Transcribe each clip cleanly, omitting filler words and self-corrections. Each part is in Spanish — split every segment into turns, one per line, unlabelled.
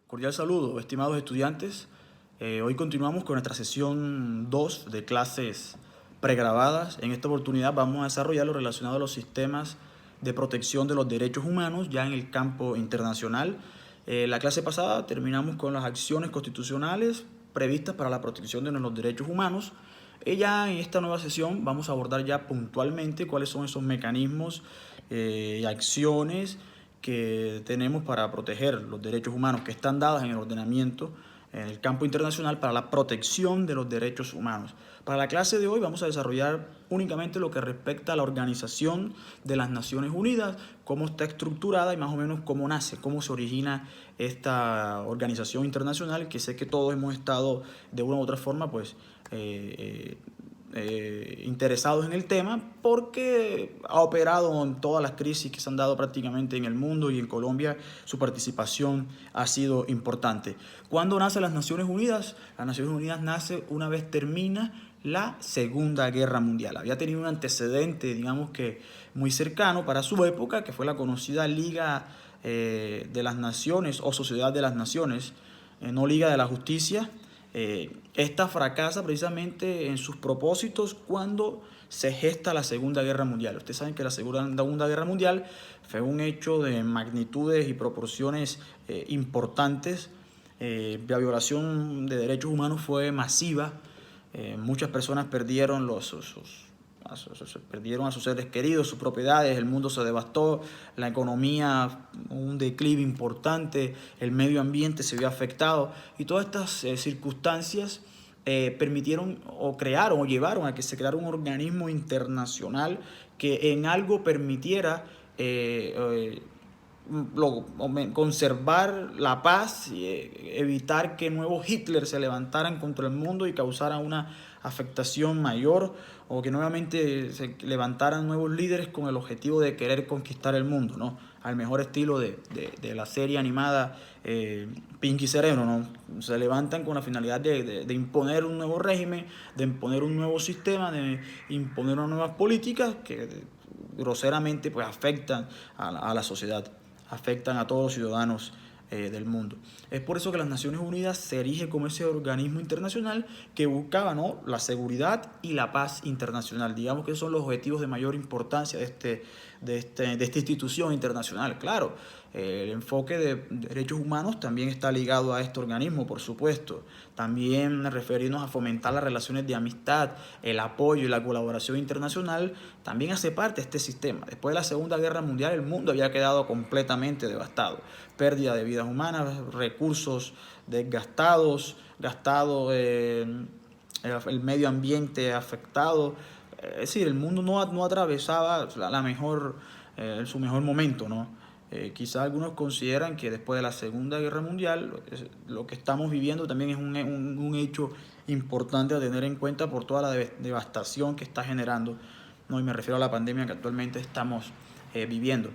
Cordial saludo, estimados estudiantes. Hoy continuamos con nuestra sesión 2 de clases pregrabadas. En esta oportunidad vamos a desarrollar lo relacionado a los sistemas de protección de los derechos humanos ya en el campo internacional. La clase pasada terminamos con las acciones constitucionales previstas para la protección de los derechos humanos. Ya en esta nueva sesión vamos a abordar ya puntualmente cuáles son esos mecanismos y acciones que tenemos para proteger los derechos humanos que están dadas en el ordenamiento en el campo internacional para la protección de los derechos humanos. Para la clase de hoy vamos a desarrollar únicamente lo que respecta a la Organización de las Naciones Unidas, cómo está estructurada y más o menos cómo nace, cómo se origina esta organización internacional, que sé que todos hemos estado de una u otra forma interesados en el tema porque ha operado en todas las crisis que se han dado prácticamente en el mundo, y en Colombia su participación ha sido importante. ¿Cuándo nace las Naciones Unidas? Las Naciones Unidas nace una vez termina la Segunda Guerra Mundial. Había tenido un antecedente, digamos que muy cercano para su época, que fue la conocida Liga de las Naciones o Sociedad de las Naciones, no Liga de la Justicia. Esta fracasa precisamente en sus propósitos cuando se gesta la Segunda Guerra Mundial. Ustedes saben que la Segunda Guerra Mundial fue un hecho de magnitudes y proporciones importantes. La violación de derechos humanos fue masiva. Muchas personas perdieron perdieron a sus seres queridos, sus propiedades, el mundo se devastó, la economía, un declive importante, el medio ambiente se vio afectado, y todas estas circunstancias permitieron o crearon o llevaron a que se creara un organismo internacional que en algo permitiera conservar la paz y evitar que nuevos Hitler se levantaran contra el mundo y causaran una afectación mayor, o que nuevamente se levantaran nuevos líderes con el objetivo de querer conquistar el mundo, ¿no? Al mejor estilo de la serie animada Pinky Cerebro, ¿no? Se levantan con la finalidad de imponer un nuevo régimen, de imponer un nuevo sistema, de imponer unas nuevas políticas que groseramente pues afectan a la sociedad, afectan a todos los ciudadanos del mundo. Es por eso que las Naciones Unidas se erige como ese organismo internacional que buscaba, ¿no?, la seguridad y la paz internacional. Digamos que son los objetivos de mayor importancia de esta institución internacional. Claro, el enfoque de derechos humanos también está ligado a este organismo, por supuesto. También referirnos a fomentar las relaciones de amistad, el apoyo y la colaboración internacional también hace parte de este sistema. Después de la Segunda Guerra Mundial, el mundo había quedado completamente devastado. Pérdida de vidas humanas, recursos desgastados, el medio ambiente afectado. Es decir, el mundo no atravesaba su mejor momento, ¿no? Quizás algunos consideran que después de la Segunda Guerra Mundial lo que estamos viviendo también es un hecho importante a tener en cuenta por toda la devastación que está generando, ¿no? Y me refiero a la pandemia que actualmente estamos viviendo.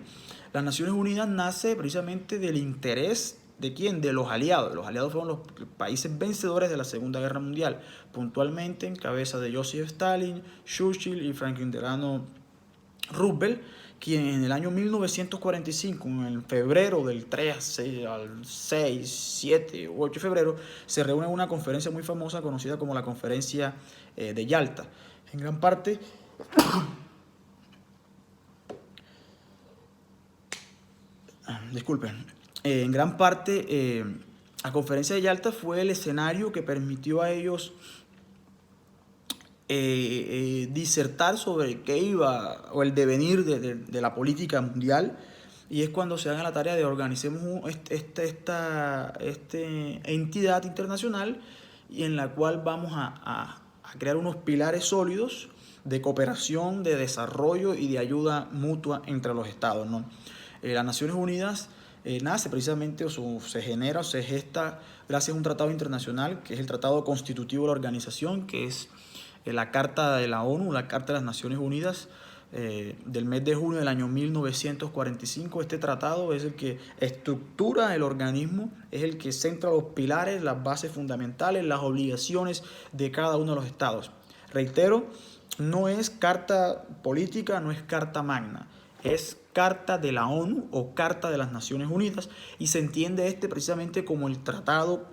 Las Naciones Unidas nace precisamente del interés ¿de quién? De los aliados. Los aliados fueron los países vencedores de la Segunda Guerra Mundial, puntualmente en cabeza de Joseph Stalin, Churchill y Franklin Delano Roosevelt, quien en el año 1945, en febrero del 3 al 6, 7 u 8 de febrero, se reúne en una conferencia muy famosa conocida como la Conferencia de Yalta. En gran parte, la Conferencia de Yalta fue el escenario que permitió a ellos disertar sobre qué iba o el devenir de la política mundial, y es cuando se dan a la tarea de organicemos esta entidad internacional, y en la cual vamos a crear unos pilares sólidos de cooperación, de desarrollo y de ayuda mutua entre los estados, ¿no? Las Naciones Unidas nace precisamente se genera o se gesta gracias a un tratado internacional que es el Tratado Constitutivo de la Organización, que es la Carta de la ONU, la Carta de las Naciones Unidas del mes de junio del año 1945. Este tratado es el que estructura el organismo, es el que centra los pilares, las bases fundamentales, las obligaciones de cada uno de los estados. Reitero, no es carta política, no es carta magna, es Carta de la ONU o Carta de las Naciones Unidas, y se entiende precisamente como el tratado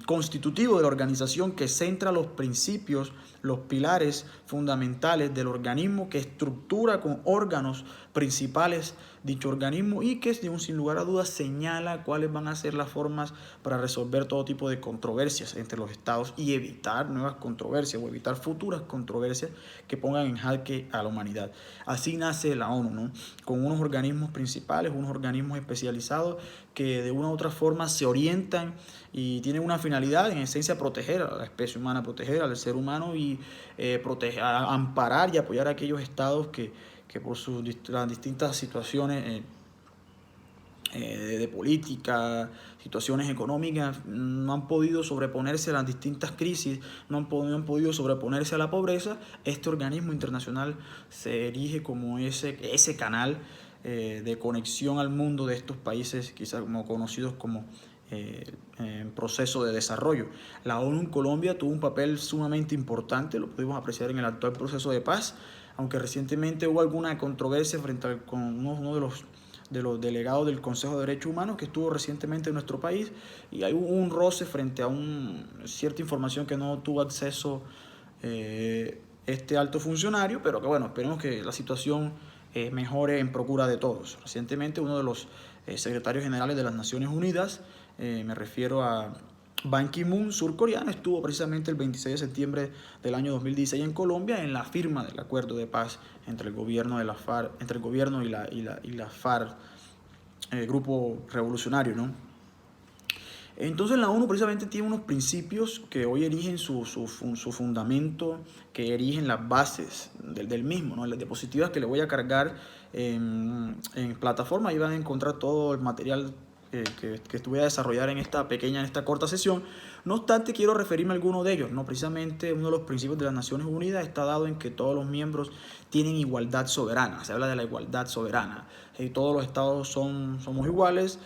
constitutivo de la organización, que centra los principios, los pilares fundamentales del organismo, que estructura con órganos principales dicho organismo y que sin lugar a dudas señala cuáles van a ser las formas para resolver todo tipo de controversias entre los estados y evitar nuevas controversias o evitar futuras controversias que pongan en jaque a la humanidad. Así nace la ONU, ¿no? Con unos organismos principales, unos organismos especializados que de una u otra forma se orientan y tienen una finalidad, en esencia, proteger a la especie humana, proteger al ser humano y amparar y apoyar a aquellos estados que por las distintas situaciones de política, situaciones económicas, no han podido sobreponerse a las distintas crisis, no han podido sobreponerse a la pobreza. Este organismo internacional se erige como ese canal de conexión al mundo de estos países, quizás como conocidos como en proceso de desarrollo. La ONU en Colombia tuvo un papel sumamente importante, lo pudimos apreciar en el actual proceso de paz, aunque recientemente hubo alguna controversia con uno de los delegados del Consejo de Derechos Humanos que estuvo recientemente en nuestro país, y hay un roce frente a cierta información que no tuvo acceso este alto funcionario, pero que bueno, esperemos que la situación mejore en procura de todos. Recientemente uno de los secretarios generales de las Naciones Unidas, me refiero a Ban Ki-moon, surcoreano, estuvo precisamente el 26 de septiembre del año 2016 en Colombia en la firma del acuerdo de paz entre el gobierno de la FARC, entre el gobierno y la FARC, el grupo revolucionario, ¿no? Entonces la ONU precisamente tiene unos principios que hoy erigen su fundamento, que erigen las bases del mismo, ¿no? Las diapositivas que le voy a cargar en plataforma, ahí van a encontrar todo el material que voy a desarrollar en esta corta sesión. No obstante, quiero referirme a alguno de ellos, ¿no? Precisamente uno de los principios de las Naciones Unidas está dado en que todos los miembros tienen igualdad soberana. Se habla de la igualdad soberana. Todos los estados somos iguales,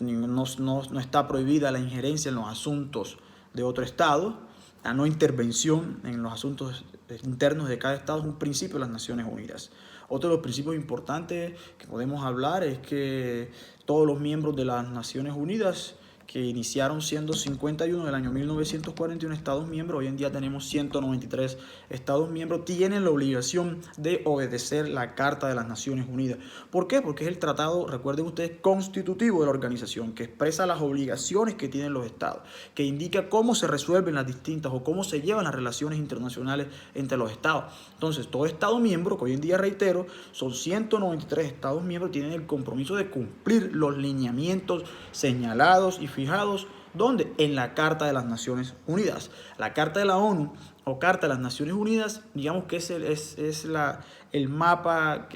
no está prohibida la injerencia en los asuntos de otro estado, la no intervención en los asuntos internos de cada estado es un principio de las Naciones Unidas. Otro de los principios importantes que podemos hablar es que todos los miembros de las Naciones Unidas, que iniciaron siendo 51 en el año 1941 estados miembros, hoy en día tenemos 193 estados miembros, tienen la obligación de obedecer la Carta de las Naciones Unidas. ¿Por qué? Porque es el tratado, recuerden ustedes, constitutivo de la organización, que expresa las obligaciones que tienen los estados, que indica cómo se resuelven las distintas o cómo se llevan las relaciones internacionales entre los estados. Entonces, todo estado miembro, que hoy en día, reitero, son 193 estados miembros, tienen el compromiso de cumplir los lineamientos señalados y fijados, ¿dónde? En la Carta de las Naciones Unidas. La Carta de la ONU o Carta de las Naciones Unidas, digamos que es el mapa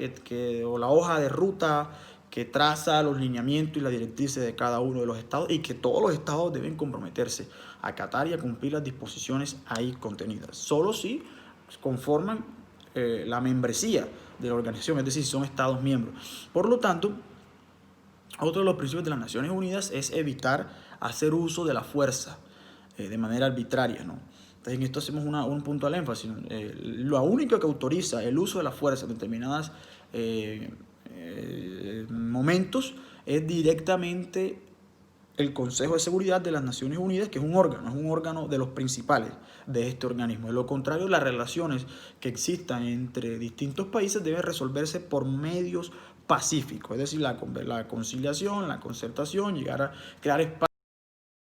o la hoja de ruta que traza los lineamientos y las directrices de cada uno de los estados, y que todos los estados deben comprometerse a acatar y a cumplir las disposiciones ahí contenidas. Solo si conforman la membresía de la organización, es decir, son estados miembros. Por lo tanto, otro de los principios de las Naciones Unidas es evitar hacer uso de la fuerza de manera arbitraria, ¿no? Entonces, en esto hacemos un puntual énfasis. Lo único que autoriza el uso de la fuerza en determinados momentos es directamente el Consejo de Seguridad de las Naciones Unidas, que es un órgano de los principales de este organismo. De lo contrario, las relaciones que existan entre distintos países deben resolverse por medios pacíficos, es decir, la conciliación, la concertación, llegar a crear espacios